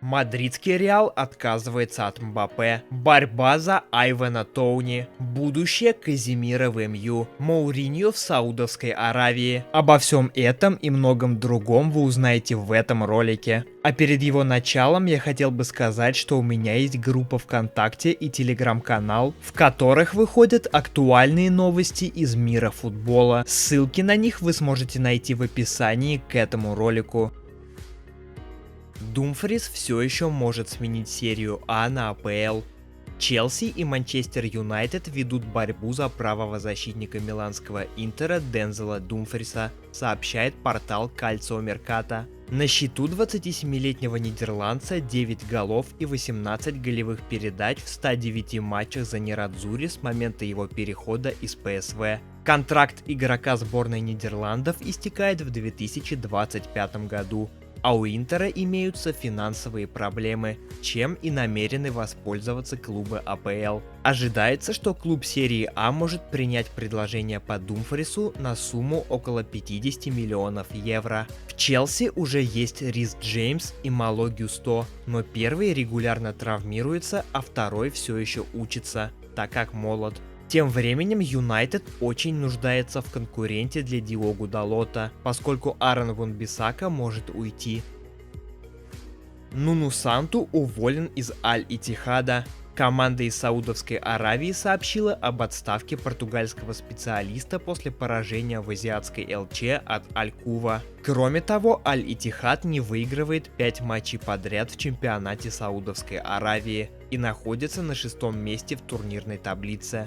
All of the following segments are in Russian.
Мадридский Реал отказывается от Мбаппе. Борьба за Айвана Тоуни. Будущее Казимира в МЮ. Моуриньо в Саудовской Аравии. Обо всем этом и многом другом вы узнаете в этом ролике. А перед его началом я хотел бы сказать, что у меня есть группа ВКонтакте и Телеграм-канал, в которых выходят актуальные новости из мира футбола. Ссылки на них вы сможете найти в описании к этому ролику. Думфрис все еще может сменить серию А на АПЛ. Челси и Манчестер Юнайтед ведут борьбу за правого защитника миланского Интера Дензела Думфриса, сообщает портал Calcio Mercato. На счету 27-летнего нидерландца 9 голов и 18 голевых передач в 109 матчах за Нерадзури с момента его перехода из ПСВ. Контракт игрока сборной Нидерландов истекает в 2025 году. А у Интера имеются финансовые проблемы, чем и намерены воспользоваться клубы АПЛ. Ожидается, что клуб серии А может принять предложение по Думфрису на сумму около 50 миллионов евро. В Челси уже есть Рис Джеймс и Мало Гюсто, но первый регулярно травмируется, а второй все еще учится, так как молод. Тем временем Юнайтед очень нуждается в конкуренте для Диогу Далота, поскольку Аарон Ван-Бисака может уйти. Нуну Санту уволен из Аль-Иттихада. Команда из Саудовской Аравии сообщила об отставке португальского специалиста после поражения в азиатской ЛЧ от Аль-Кува. Кроме того, Аль-Иттихад не выигрывает 5 матчей подряд в чемпионате Саудовской Аравии и находится на 6-м месте в турнирной таблице.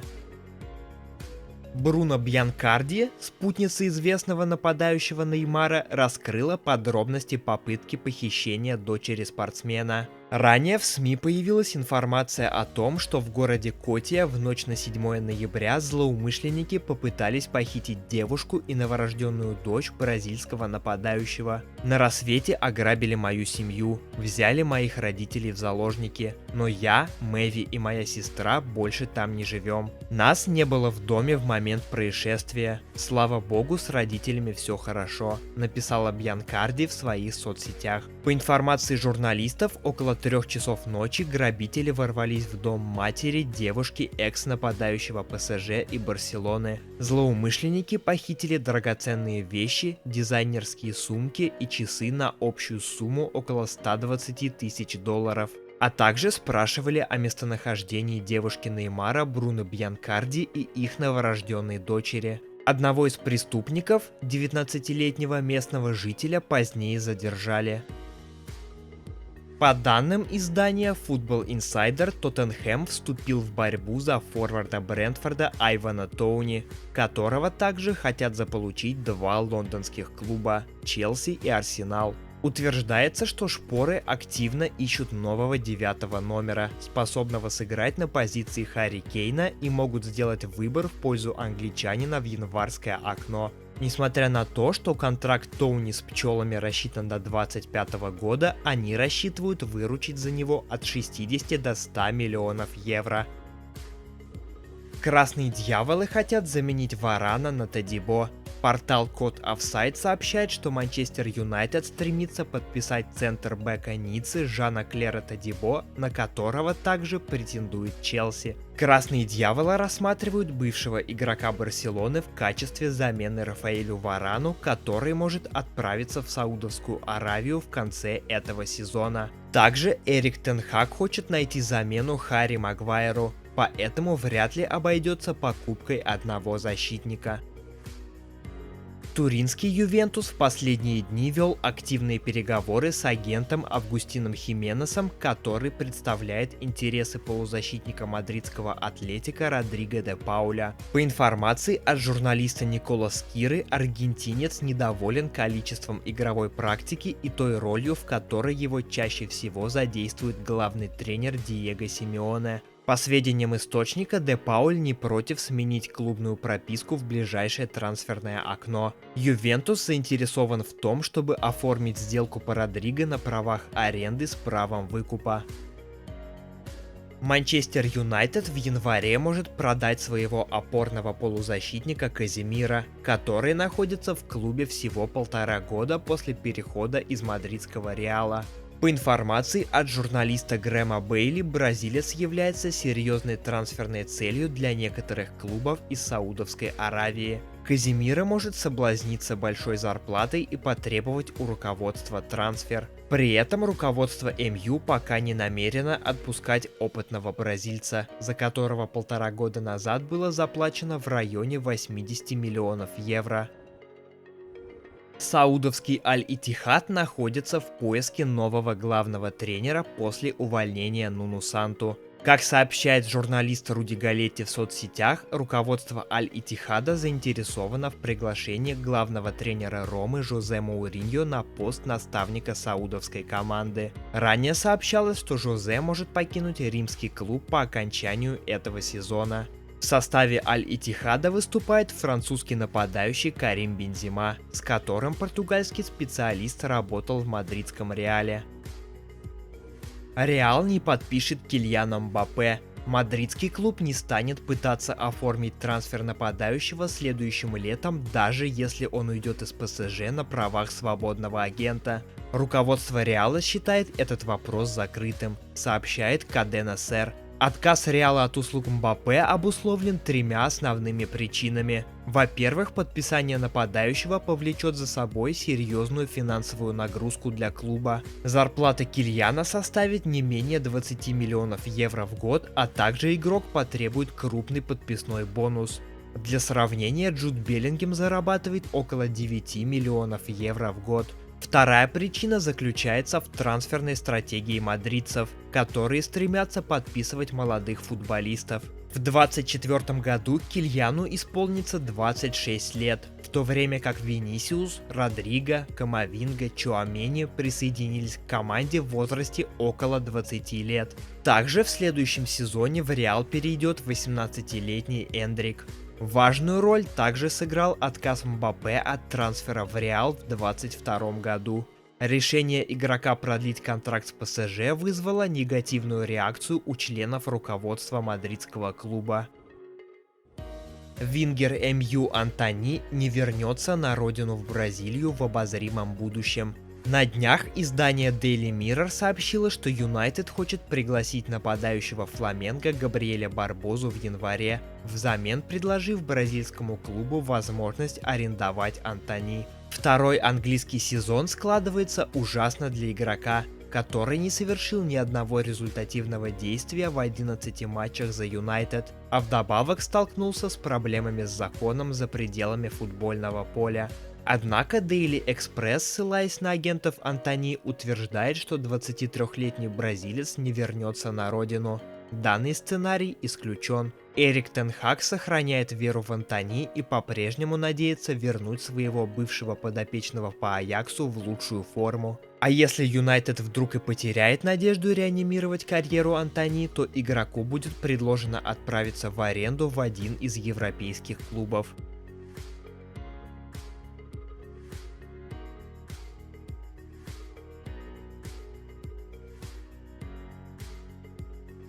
Бруно Бьянкарди, спутница известного нападающего Неймара, раскрыла подробности попытки похищения дочери спортсмена. Ранее в СМИ появилась информация о том, что в городе Котия в ночь на 7 ноября злоумышленники попытались похитить девушку и новорожденную дочь бразильского нападающего. На рассвете ограбили мою семью, взяли моих родителей в заложники, но я, Мэви и моя сестра больше там не живем. Нас не было в доме в момент происшествия. Слава богу, с родителями все хорошо, написала Бьянкарди в своих соцсетях. По информации журналистов, около 3 часов ночи грабители ворвались в дом матери девушки экс-нападающего ПСЖ и Барселоны. Злоумышленники похитили драгоценные вещи, дизайнерские сумки и часы на общую сумму около 120 тысяч долларов. А также спрашивали о местонахождении девушки Неймара Бруно Бьянкарди и их новорожденной дочери. Одного из преступников, 19-летнего местного жителя, позднее задержали. По данным издания Football Insider, Тоттенхэм вступил в борьбу за форварда Брентфорда Айвана Тоуни, которого также хотят заполучить два лондонских клуба – Челси и Арсенал. Утверждается, что шпоры активно ищут нового 9-го номера, способного сыграть на позиции Харри Кейна, и могут сделать выбор в пользу англичанина в январское окно. Несмотря на то, что контракт Тоуни с пчелами рассчитан до 2025 года, они рассчитывают выручить за него от 60 до 100 миллионов евро. Красные дьяволы хотят заменить Варана на Тодибо. Портал Код Офсайд сообщает, что Манчестер Юнайтед стремится подписать центр-бэка Ниццы Жана Клера Тодибо, на которого также претендует Челси. Красные дьяволы рассматривают бывшего игрока Барселоны в качестве замены Рафаэлю Варану, который может отправиться в Саудовскую Аравию в конце этого сезона. Также Эрик тен Хаг хочет найти замену Харри Магуайру, поэтому вряд ли обойдется покупкой одного защитника. Туринский Ювентус в последние дни вел активные переговоры с агентом Августином Хименесом, который представляет интересы полузащитника мадридского Атлетико Родриго де Пауля. По информации от журналиста Никола Скиры, аргентинец недоволен количеством игровой практики и той ролью, в которой его чаще всего задействует главный тренер Диего Симеоне. По сведениям источника, Де Пауль не против сменить клубную прописку в ближайшее трансферное окно. Ювентус заинтересован в том, чтобы оформить сделку по Родриго на правах аренды с правом выкупа. Манчестер Юнайтед в январе может продать своего опорного полузащитника Казимира, который находится в клубе всего 1,5 года после перехода из мадридского Реала. По информации от журналиста Грэма Бейли, бразилец является серьезной трансферной целью для некоторых клубов из Саудовской Аравии. Казимира может соблазниться большой зарплатой и потребовать у руководства трансфер. При этом руководство МЮ пока не намерено отпускать опытного бразильца, за которого 1,5 года назад было заплачено в районе 80 миллионов евро. Саудовский Аль-Иттихад находится в поиске нового главного тренера после увольнения Нуну Санту. Как сообщает журналист Руди Галетти в соцсетях, руководство Аль-Иттихада заинтересовано в приглашении главного тренера Ромы Жозе Моуриньо на пост наставника саудовской команды. Ранее сообщалось, что Жозе может покинуть римский клуб по окончанию этого сезона. В составе Аль-Иттихада выступает французский нападающий Карим Бензема, с которым португальский специалист работал в мадридском Реале. Реал не подпишет Кильяна Мбаппе. Мадридский клуб не станет пытаться оформить трансфер нападающего следующим летом, даже если он уйдет из ПСЖ на правах свободного агента. Руководство Реала считает этот вопрос закрытым, сообщает Кадена Сер. Отказ Реала от услуг Мбаппе обусловлен 3 основными причинами. Во-первых, подписание нападающего повлечет за собой серьезную финансовую нагрузку для клуба. Зарплата Кильяна составит не менее 20 миллионов евро в год, а также игрок потребует крупный подписной бонус. Для сравнения, Джуд Беллингем зарабатывает около 9 миллионов евро в год. Вторая причина заключается в трансферной стратегии мадридцев, которые стремятся подписывать молодых футболистов. В 2024 году Кильяну исполнится 26 лет, в то время как Винисиус, Родриго, Камавинга, Чуамени присоединились к команде в возрасте около 20 лет. Также в следующем сезоне в Реал перейдет 18-летний Эндрик. Важную роль также сыграл отказ Мбаппе от трансфера в Реал в 2022 году. Решение игрока продлить контракт с ПСЖ вызвало негативную реакцию у членов руководства мадридского клуба. Вингер МЮ Антони не вернется на родину в Бразилию в обозримом будущем. На днях издание Daily Mirror сообщило, что Юнайтед хочет пригласить нападающего Фламенго Габриэля Барбозу в январе, взамен предложив бразильскому клубу возможность арендовать Антони. Второй английский сезон складывается ужасно для игрока, который не совершил ни одного результативного действия в 11 матчах за Юнайтед, а вдобавок столкнулся с проблемами с законом за пределами футбольного поля. Однако Daily Express, ссылаясь на агентов Антони, утверждает, что 23-летний бразилец не вернется на родину. Данный сценарий исключен. Эрик тен Хаг сохраняет веру в Антони и по-прежнему надеется вернуть своего бывшего подопечного по Аяксу в лучшую форму. А если Юнайтед вдруг и потеряет надежду реанимировать карьеру Антони, то игроку будет предложено отправиться в аренду в один из европейских клубов.